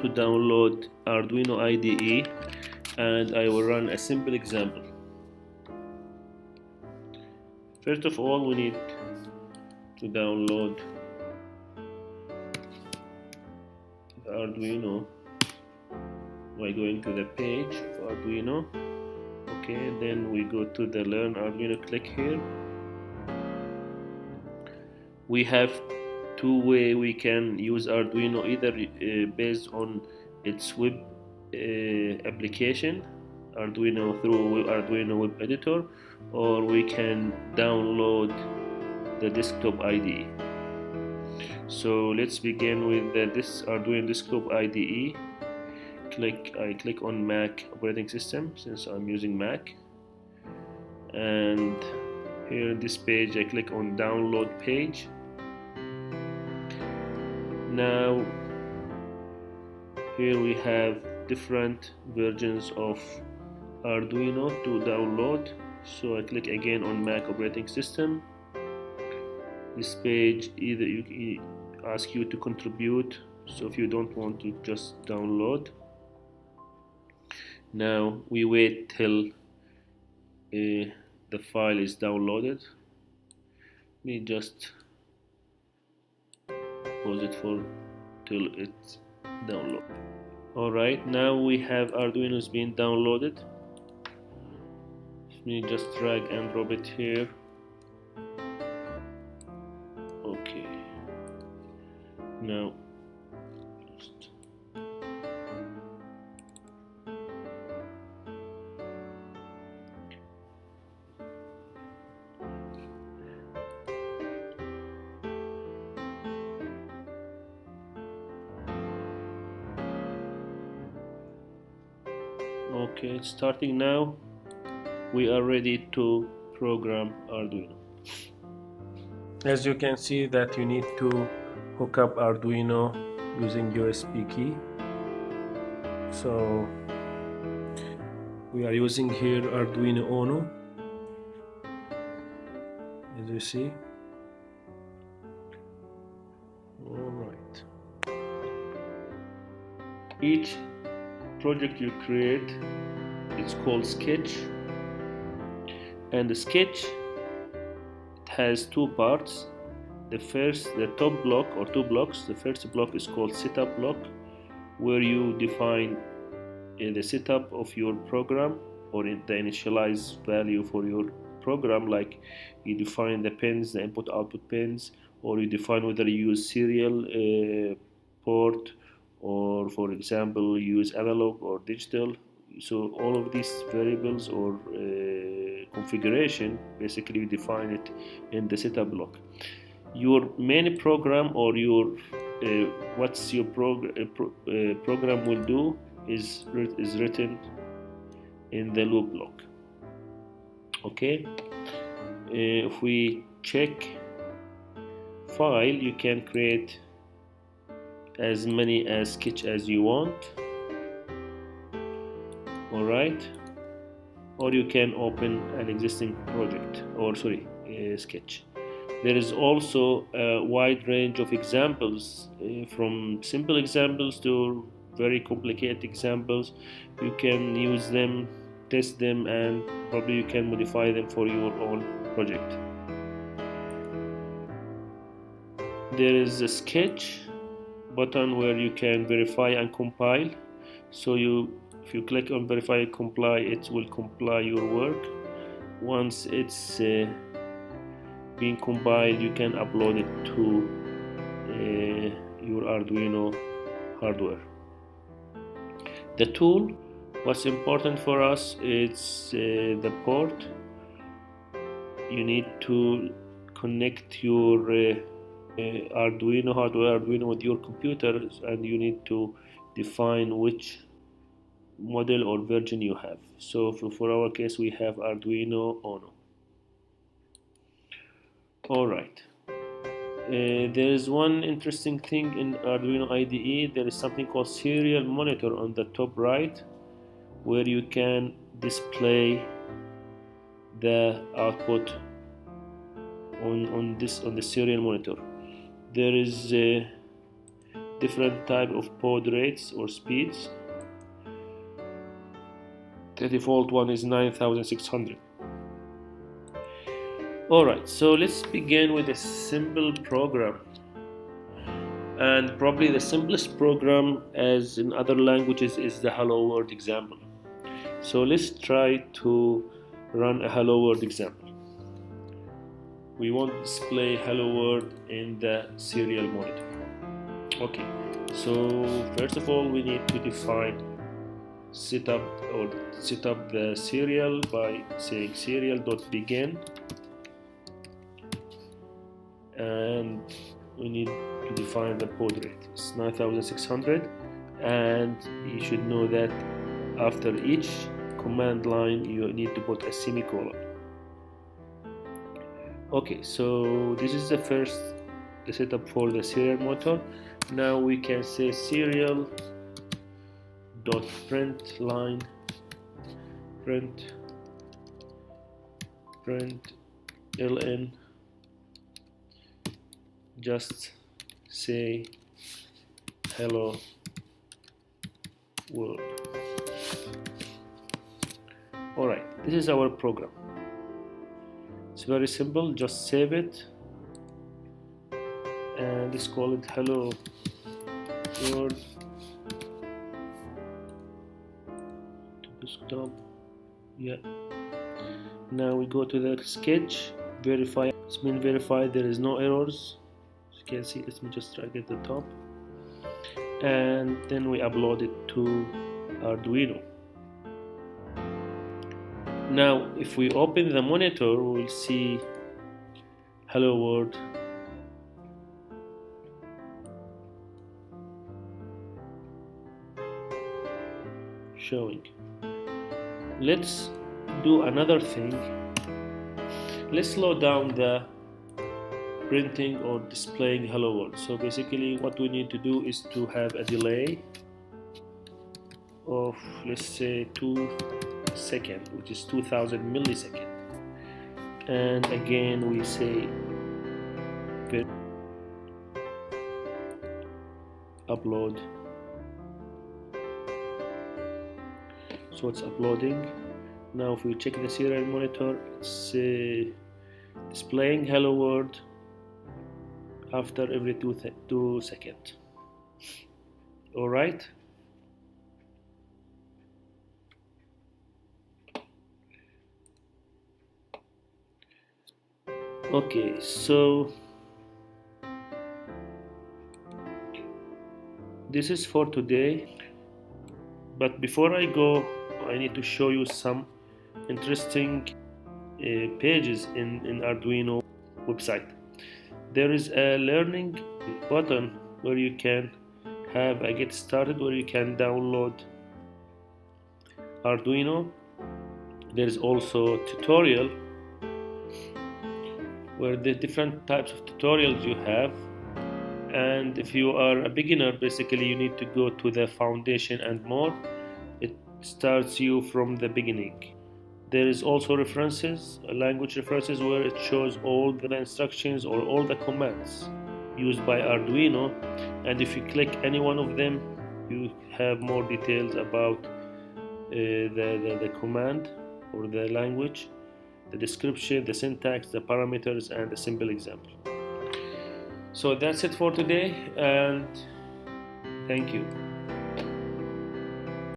to download Arduino IDE, and I will run a simple example. First of all, we need to download the Arduino by going to the page of Arduino. Okay, then we go to the Learn Arduino, click here. We have two ways we can use Arduino, either based on its web application, Arduino through Arduino web editor, or we can download the desktop IDE. So let's begin with this Arduino desktop IDE. I click on Mac operating system since I'm using Mac, and here in this page I click on download page. Now here we have different versions of Arduino to download, so I click again on Mac operating system. This page either you ask you to contribute, so if you don't want to just download. Now we wait till the file is downloaded. Let me just pause it till it's downloaded. Alright, now we have Arduino's being downloaded. Let me just drag and drop it here. Okay, now just okay, it's starting now. We are ready to program Arduino. As you can see that you need to hook up Arduino using USB key. So we are using here Arduino Uno, as you see. Alright. Each project you create, it's called sketch, and the sketch has two parts. The top block or two blocks. The first block is called setup block, where you define the setup of your program, or the initialize value for your program, like you define the pins, the input output pins, or you define whether you use serial port, or for example use analog or digital. So all of these variables or configuration, basically you define it in the setup block. Your main program, or your what's your program will do is written in the loop block. Okay, if we check file, you can create as many as sketch as you want. Alright, or you can open an existing project, or sketch. There is also a wide range of examples, from simple examples to very complicated examples. You can use them, test them, and probably you can modify them for your own project. There is a sketch button where you can verify and compile. So if you click on verify and compile, it will compile your work. Once it's being compiled, you can upload it to your Arduino hardware. The tool, what's important for us is the port. You need to connect your Arduino hardware, Arduino with your computer, and you need to define which model or version you have. So for our case, we have Arduino Uno. Alright, there is one interesting thing in Arduino IDE. There is something called serial monitor on the top right, where you can display the output on the serial monitor. There is different type of baud rates or speeds. The default one is 9600. Alright, so let's begin with a simple program, and probably the simplest program, as in other languages, is the hello world example. So let's try to run a hello world example. We want to display hello world in the serial monitor. Okay, so first of all we need to define set up the serial by saying serial.begin, and we need to define the baud rate. It's 9600, and you should know that after each command line you need to put a semicolon. Okay, so this is the setup for the serial motor. Now we can say serial dot print line print ln, just say hello world. Alright, this is our program. It's very simple, just save it and let's call it hello world to desktop. Yeah, now we go to the sketch, verify. It's been verified, there is no errors. As you can see, let me just drag at the top, and then we upload it to Arduino. Now if we open the monitor, we will see hello world showing. Let's do another thing. Let's slow down the printing or displaying hello world. So basically what we need to do is to have a delay of, let's say, 2 seconds, which is 2000 milliseconds, and again we say upload. So it's uploading. Now if we check the serial monitor, it's displaying hello world after every 2 seconds. Alright, okay, so this is for today, but before I go, I need to show you some interesting pages in Arduino website. There is a learning button where you can have a get started, where you can download Arduino. There is also a tutorial where the different types of tutorials you have, and if you are a beginner, basically you need to go to the foundation and more. It starts you from the beginning. There is also references, language references, where it shows all the instructions or all the commands used by Arduino, and if you click any one of them you have more details about the command or the language, the description, the syntax, the parameters, and a simple example. So that's it for today, and thank you.